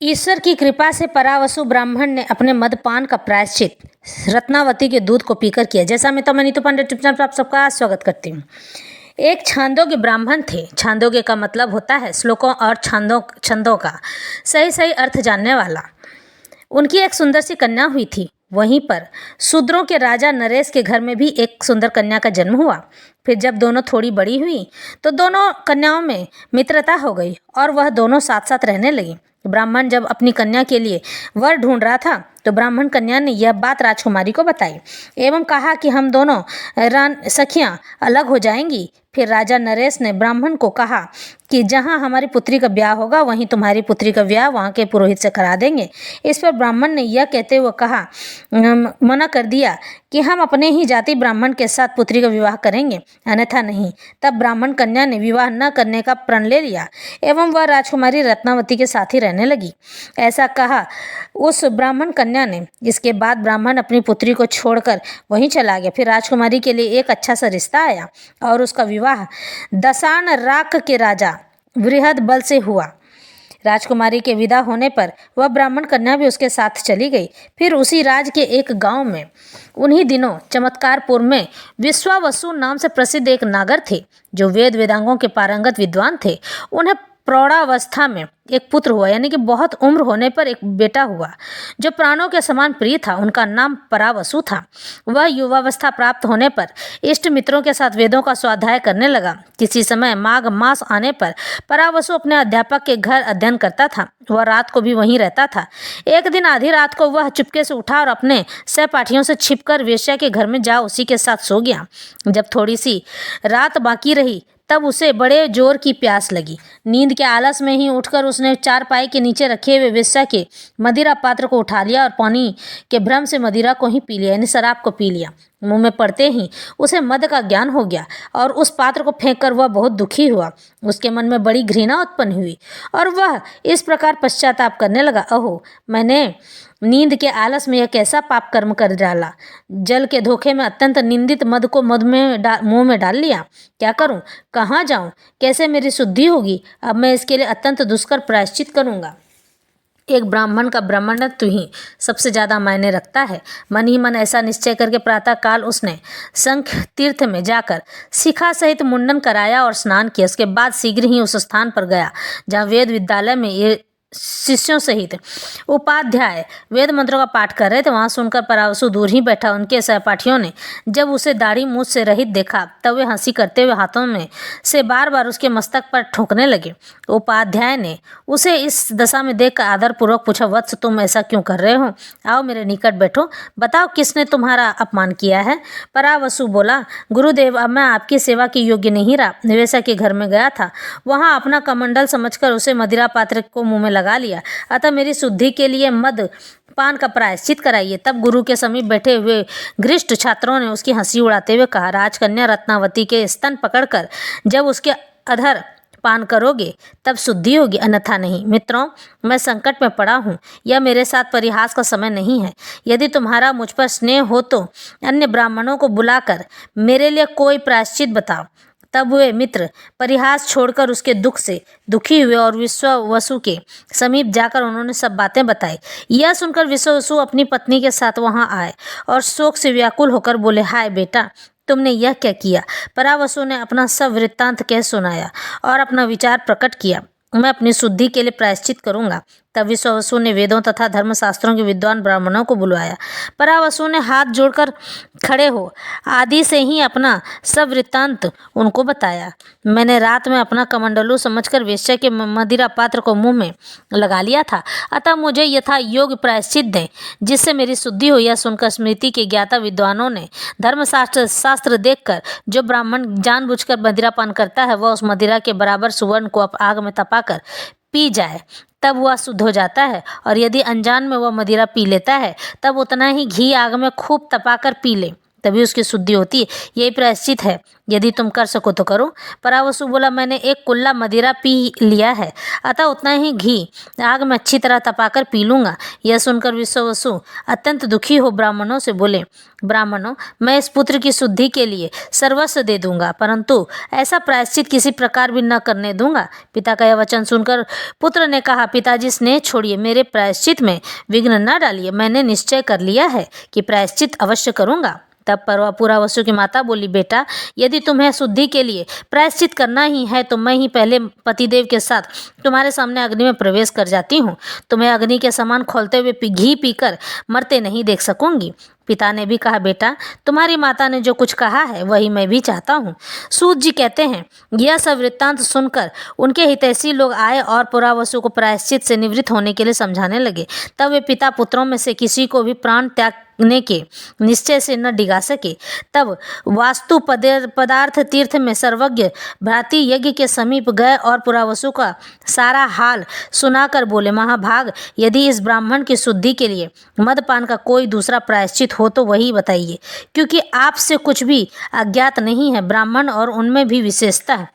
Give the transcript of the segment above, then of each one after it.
ईश्वर की कृपा से परावसु ब्राह्मण ने अपने मदपान का प्रायश्चित रत्नावती के दूध को पीकर किया। जैसा मैं नीतू पांडे टिप्स आप सबका स्वागत करती हूँ। एक छांदोग्य ब्राह्मण थे। छांदोग्य का मतलब होता है श्लोकों और छंदों का सही सही अर्थ जानने वाला। उनकी एक सुंदर सी कन्या हुई थी। वहीं पर शूद्रों के राजा नरेश के घर में भी एक सुंदर कन्या का जन्म हुआ। फिर जब दोनों थोड़ी बड़ी हुई तो दोनों कन्याओं में मित्रता हो गई और वह दोनों साथ साथ रहने लगी। ब्राह्मण जब अपनी कन्या के लिए वर ढूंढ रहा था तो ब्राह्मण कन्या ने यह बात राजकुमारी को बताई एवं कहा कि हम दोनों सखियां अलग हो जाएंगी। फिर राजा नरेश ने ब्राह्मण को कहा कि जहां हमारी पुत्री का ब्याह होगा वहीं तुम्हारी पुत्री का ब्याह वहां के पुरोहित से करा देंगे। इस पर ब्राह्मण ने यह कहते हुए कहा मना कर दिया कि हम अपने ही जाति ब्राह्मण के साथ पुत्री का विवाह करेंगे, अन्यथा नहीं। तब ब्राह्मण कन्या ने विवाह न करने का प्रण ले लिया एवं वह राजकुमारी रत्नावती के साथ ही रहने लगी। ऐसा कहा उस ब्राह्मण कन्या ने। इसके बाद ब्राह्मण अपनी पुत्री को छोड़कर वहीं चला गया। फिर राजकुमारी के लिए एक अच्छा सा रिश्ता आया और उसका विवाह दशान राक के राजा बृहद बल से हुआ। राजकुमारी के विदा होने पर वह ब्राह्मण कन्या भी उसके साथ चली गई। फिर उसी राज के एक गांव में उन्हीं दिनों चमत्कारपुर में विश्वावसु नाम से प्रसिद्ध एक नागर थे जो वेद वेदांगों के पारंगत विद्वान थे। उन्हें प्रौढ़ावस्था में एक पुत्र हुआ, यानी कि बहुत उम्र होने पर एक बेटा हुआ जो प्राणों के समान प्रिय था। उनका नाम परावसु था। वह युवावस्था प्राप्त होने पर इष्ट मित्रों के साथ वेदों का स्वाध्याय करने लगा। किसी समय माघ मास आने पर परावसु अपने अध्यापक के घर अध्ययन करता था। वह रात को भी वहीं रहता था। एक दिन आधी रात को वह चुपके से उठा और अपने सहपाठियों से छिपकर वेश्या के घर में जा उसी के साथ सो गया। जब थोड़ी सी रात बाकी रही तब उसे बड़े जोर की प्यास लगी। नींद के आलस में ही उठकर उसने चारपाई के नीचे रखे हुए वेश्या के मदिरा पात्र को उठा लिया और पानी के भ्रम से मदिरा को ही पी लिया, यानी शराब को पी लिया। मुंह में पड़ते ही उसे मद का ज्ञान हो गया और उस पात्र को फेंककर वह बहुत दुखी हुआ। उसके मन में बड़ी घृणा उत्पन्न हुई और वह इस प्रकार पश्चाताप करने लगा, अहो, मैंने नींद के आलस में यह कैसा पाप कर्म कर डाला। जल के धोखे में अत्यंत निंदित मद को मुंह में डाल लिया। क्या करूं, कहाँ जाऊं, कैसे मेरी शुद्धि होगी। अब मैं इसके लिए अत्यंत दुष्कर प्रायश्चित करूंगा। एक ब्राह्मण का ब्राह्मणत्व ही सबसे ज़्यादा मायने रखता है। मन ही मन ऐसा निश्चय करके प्रातः काल उसने शंख तीर्थ में जाकर शिखा सहित मुंडन कराया और स्नान किया। उसके बाद शीघ्र ही उस स्थान पर गया जहाँ वेद विद्यालय में ये शिष्यों सहित उपाध्याय वेद मंत्रों का पाठ कर रहे थे। वहां सुनकर परावसु दूर ही बैठा। उनके सहपाठियों ने जब उसे दाढ़ी मूछ से रहित देखा तब वे हंसी करते हुए हाथों में से बार बार उसके मस्तक पर ठोकने लगे। उपाध्याय ने उसे इस दशा में देखकर आदरपूर्वक पूछा, वत्स, तुम ऐसा क्यों कर रहे हो? आओ मेरे निकट बैठो, बताओ किसने तुम्हारा अपमान किया है। परावसु बोला, गुरुदेव, अब मैं आपकी सेवा के योग्य नहीं रहा। वेश्या के घर में गया था, वहां अपना कमंडल समझकर उसे मदिरा पात्र को मुंह में लगा लिया। अतः मेरी शुद्धि के लिए मद पान का प्रायश्चित कराइए। तब गुरु के समीप बैठे हुए घृष्ट छात्रों ने उसकी हंसी उड़ाते हुए कहा, राजकन्या रत्नावती के स्तन पकड़कर जब उसके अधर पान करोगे तब शुद्धि होगी, अन्यथा नहीं। मित्रों, मैं संकट में पड़ा हूँ। यह मेरे साथ परिहास का समय नहीं है। यदि तुम्हारा मुझ पर स्नेह हो तो अन्य ब्राह्मणों को बुलाकर मेरे लिए कोई प्रायश्चित बताओ। तब वे मित्र परिहास छोड़कर उसके दुख से दुखी हुए और विश्वावसु के समीप जाकर उन्होंने सब बातें बताई। यह सुनकर विश्वावसु अपनी पत्नी के साथ वहां आए और शोक से व्याकुल होकर बोले, हाय बेटा, तुमने यह क्या किया? परावसु ने अपना सब वृत्तांत कह सुनाया और अपना विचार प्रकट किया। मैं अपनी शुद्धि के लिए प्रायश्चित करूंगा। तब विश्वावसु ने वेदों तथा धर्मशास्त्रों के विद्वान ब्राह्मणों को बुलवाया। परावसु ने हाथ जोड़कर खड़े हो आदि से ही अपना सब वृत्तांत उनको बताया। मैंने रात में अपना कमंडलू समझकर वेश्या के मदिरा पात्र को मुंह में लगा लिया था, अतः मुझे यथा योग्य प्रायश्चित दें जिससे मेरी शुद्धि हो। यह सुनकर स्मृति के ज्ञाता विद्वानों ने धर्मशास्त्र देखकर जो ब्राह्मण जानबूझकर मदिरा पान करता है वह उस मदिरा के बराबर सुवर्ण को आग में तपाकर पी जाए तब वह शुद्ध हो जाता है, और यदि अनजान में वह मदिरा पी लेता है तब उतना ही घी आग में खूब तपाकर पी ले तभी उसकी शुद्धि होती है। यही प्रायश्चित है, यदि तुम कर सको तो करो। परावसु बोला, मैंने एक कुल्ला मदिरा पी लिया है, अतः उतना ही घी आग में अच्छी तरह तपाकर पी लूँगा। यह सुनकर विश्ववसु अत्यंत दुखी हो ब्राह्मणों से बोले, ब्राह्मणों, मैं इस पुत्र की शुद्धि के लिए सर्वस्व दे दूंगा, परंतु ऐसा प्रायश्चित किसी प्रकार भी न करने दूंगा। पिता का यह वचन सुनकर पुत्र ने कहा, पिताजी स्नेह छोड़िए, मेरे प्रायश्चित में विघ्न न डालिए। मैंने निश्चय कर लिया है कि प्रायश्चित अवश्य करूंगा। तब पुरावसु की माता बोली, बेटा, यदि तुम्हें शुद्धि के लिए प्रायश्चित करना ही है तो मैं ही पहले पतिदेव के साथ तुम्हारे सामने अग्नि में प्रवेश कर जाती हूँ। तुम्हें अग्नि के समान खौलते हुए घी पीकर मरते नहीं देख सकूंगी। पिता ने भी कहा, बेटा, तुम्हारी माता ने जो कुछ कहा है वही मैं भी चाहता हूँ। सूत जी कहते हैं, यह सब वृत्तांत सुनकर उनके हितैषी लोग आए और पुरावसु को प्रायश्चित से निवृत्त होने के लिए समझाने लगे। तब वे पिता पुत्रों में से किसी को भी प्राण त्यागने के निश्चय से न डिगा सके। तब वास्तु पदार्थ तीर्थ में सर्वज्ञ भ्राति यज्ञ के समीप गए और पुरावसु का सारा हाल सुनाकर बोले, महाभाग, यदि इस ब्राह्मण की शुद्धि के लिए मदपान का कोई दूसरा प्रायश्चित हो तो वही बताइए, क्योंकि आपसे कुछ भी अज्ञात नहीं है। ब्राह्मण और उनमें भी विशेषता है।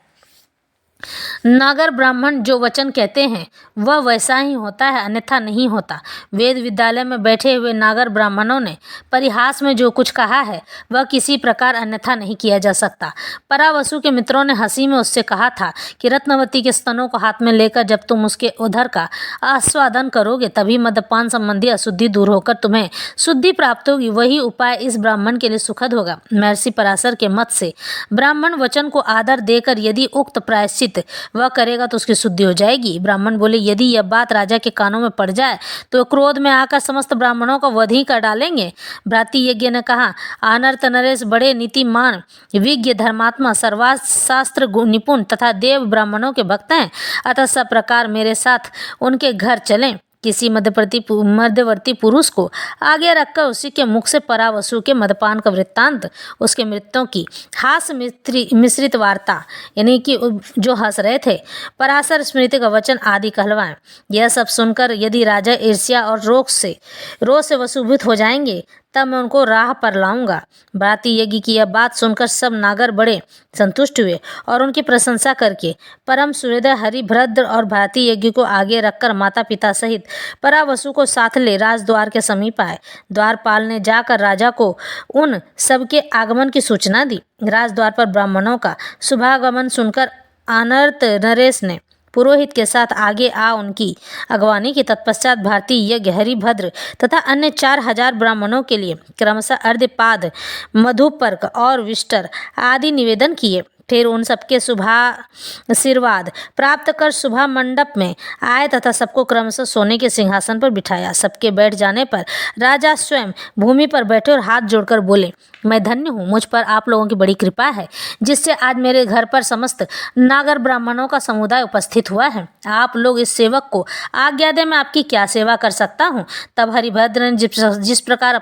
नागर ब्राह्मण जो वचन कहते हैं वह वैसा ही होता है, अन्यथा नहीं होता। वेद विद्यालय में बैठे हुए नागर ब्राह्मणों ने परिहास में जो कुछ कहा है वह किसी प्रकार अन्यथा नहीं किया जा सकता। परावसु के मित्रों ने हंसी में उससे कहा था कि रत्नवती के स्तनों को हाथ में लेकर जब तुम उसके उदर का आस्वादन करोगे तभी मद्यपान संबंधी अशुद्धि दूर होकर तुम्हें शुद्धि प्राप्त होगी। वही उपाय इस ब्राह्मण के लिए सुखद होगा। महर्षि पराशर के मत से ब्राह्मण वचन को आदर देकर यदि उक्त प्रायश्चित वह करेगा तो उसकी शुद्धि हो जाएगी। ब्राह्मण बोले, यदि यह बात राजा के कानों में पड़ जाए तो क्रोध में आकर समस्त ब्राह्मणों का वध ही कर डालेंगे। भ्राति यज्ञ ने कहा, अनर्थ नरेश बड़े नीतिमान, विज्ञ, धर्मात्मा, सर्वशास्त्र निपुण तथा देव ब्राह्मणों के भक्त हैं, अतः सब प्रकार मेरे साथ उनके घर चलें। किसी मध्यवर्ती पुरुष को आगे रखकर उसी के मुख से परावसु के मदपान का वृत्तांत, उसके मृत्यों की हास मिश्रित वार्ता, यानी कि जो हंस रहे थे, पराशर स्मृति का वचन आदि कहलवाएं। यह सब सुनकर यदि राजा ईर्ष्या और रोष से वसूभूत हो जाएंगे तब मैं उनको राह पर लाऊंगा। भ्राति यज्ञ की यह बात सुनकर सब नागर बड़े संतुष्ट हुए और उनकी प्रशंसा करके परम सूर्योदय हरिभद्र और भ्राति यज्ञ को आगे रखकर माता पिता सहित परावसु को साथ ले राजद्वार के समीप आए। द्वारपाल ने जाकर राजा को उन सबके आगमन की सूचना दी। राजद्वार पर ब्राह्मणों का शुभागमन सुनकर अनर्थ नरेश ने पुरोहित के साथ आगे आ उनकी अगवानी की। तत्पश्चात भारतीय यज्ञ हरिभद्र तथा अन्य 4000 ब्राह्मणों के लिए क्रमशः अर्धपाद, मधुपर्क और विष्टर आदि निवेदन किए। फिर उन सबके शुभाशीर्वाद प्राप्त कर शुभा मंडप में आए तथा सबको क्रमशः सोने के सिंहासन पर बिठाया। सबके बैठ जाने पर राजा स्वयं भूमि पर बैठे और हाथ जोड़कर बोले, मैं धन्य हूँ, मुझ पर आप लोगों की बड़ी कृपा है जिससे आज मेरे घर पर समस्त नागर ब्राह्मणों का समुदाय उपस्थित हुआ है। आप लोग इस सेवक को आज्ञा दें, मैं आपकी क्या सेवा कर सकता हूँ। तब हरिभद्र ने जिस प्रकार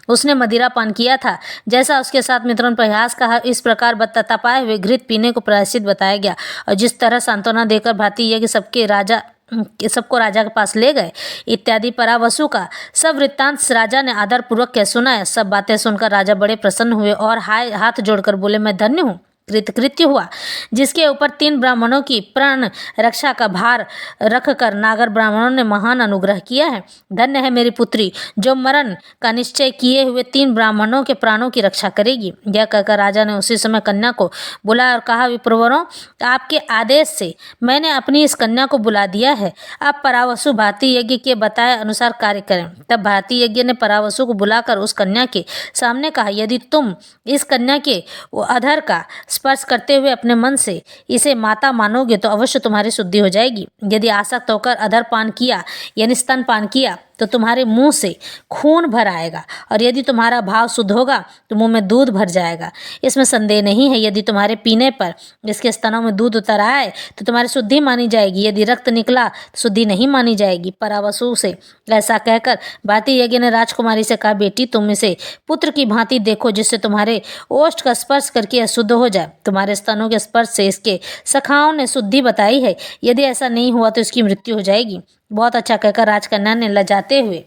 उसने मदिरा पान किया था, जैसा उसके साथ मित्रों ने प्रयास कहा, इस प्रकार तपाए हुए घृत पीने को प्रायश्चित बताया गया। और जिस तरह सांत्वना देकर भ्राति यज्ञ सबको राजा के पास ले गए इत्यादि परावसु का सब वृत्तांत राजा ने आदर पूर्वक कह सुनाया। सब बातें सुनकर राजा बड़े प्रसन्न हुए और हाथ जोड़कर बोले, मैं धन्य हूँ, कृतकृत्य हुआ जिसके ऊपर 3 ब्राह्मणों की प्राण रक्षा का भार रखकर नागर ब्राह्मणों ने महान अनुग्रह किया है। धन्य है मेरी पुत्री जो मरण का निश्चय किए हुए 3 ब्राह्मणों के प्राणों की रक्षा करेगी। यह कहकर राजा ने उसी समय कन्या को बुलाया और कहा, विप्रवरों, आपके आदेश से मैंने अपनी इस कन्या को बुला दिया है। अब परावसु भारतीय यज्ञ के बताए अनुसार कार्य करें। तब भारतीय यज्ञ ने परावसु को बुलाकर उस कन्या के सामने कहा, यदि तुम इस कन्या के अधर का स्पर्श करते हुए अपने मन से इसे माता मानोगे तो अवश्य तुम्हारी शुद्धि हो जाएगी। यदि आसक्त होकर अधर पान किया यानी स्तन पान किया तो तुम्हारे मुंह से खून भर आएगा, और यदि तुम्हारा भाव शुद्ध होगा तो मुंह में दूध भर जाएगा। इसमें संदेह नहीं है। यदि तुम्हारे पीने पर इसके स्तनों में दूध उतर आए तो तुम्हारी शुद्धि मानी जाएगी, यदि रक्त निकला तो शुद्धि नहीं मानी जाएगी। परावसु से ऐसा कहकर भारतीय यज्ञ ने राजकुमारी से कहा, बेटी, तुम इसे पुत्र की भांति देखो जिससे तुम्हारे ओष्ठ का स्पर्श करके अशुद्ध हो जाए। तुम्हारे स्तनों के स्पर्श से इसके सखाओं ने शुद्धि बताई है, यदि ऐसा नहीं हुआ तो इसकी मृत्यु हो जाएगी। बहुत अच्छा कहकर राजकन्या ने लजाते हुए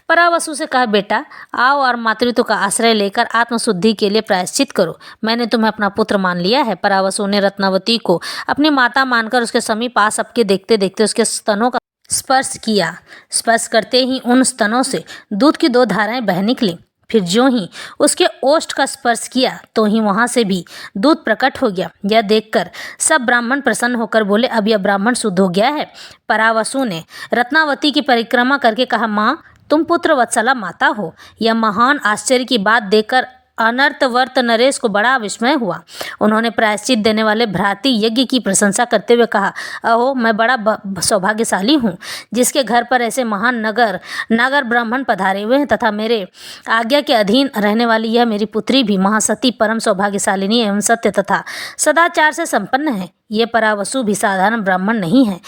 परावसु से कहा, बेटा आओ और मातृत्व का आश्रय लेकर आत्मशुद्धि के लिए प्रायश्चित करो। मैंने तुम्हें अपना पुत्र मान लिया है। परावसु ने रत्नावती को अपनी माता मानकर उसके समीप आ सबके देखते देखते उसके स्तनों का स्पर्श किया। स्पर्श करते ही उन स्तनों से दूध की 2 धाराएं बह निकली। फिर ज्यों ही उसके ओष्ठ का स्पर्श किया तो ही वहां से भी दूध प्रकट हो गया। यह देखकर सब ब्राह्मण प्रसन्न होकर बोले, अब यह ब्राह्मण शुद्ध हो गया है। परावसु ने रत्नावती की परिक्रमा करके कहा, माँ तुम पुत्र वत्सला माता हो। यह महान आश्चर्य की बात देखकर अनर्थवर्त नरेश को बड़ा विस्मय हुआ। उन्होंने प्रायश्चित देने वाले भ्रातृ यज्ञ की प्रशंसा करते हुए कहा, अहो मैं बड़ा सौभाग्यशाली हूँ जिसके घर पर ऐसे महान नागर ब्राह्मण पधारे हुए हैं तथा मेरे आज्ञा के अधीन रहने वाली यह मेरी पुत्री भी महासती परम सौभाग्यशालिनी एवं सत्य तथा सदाचार से संपन्न है। ये परावसु भी साधारण ब्राह्मण नहीं है।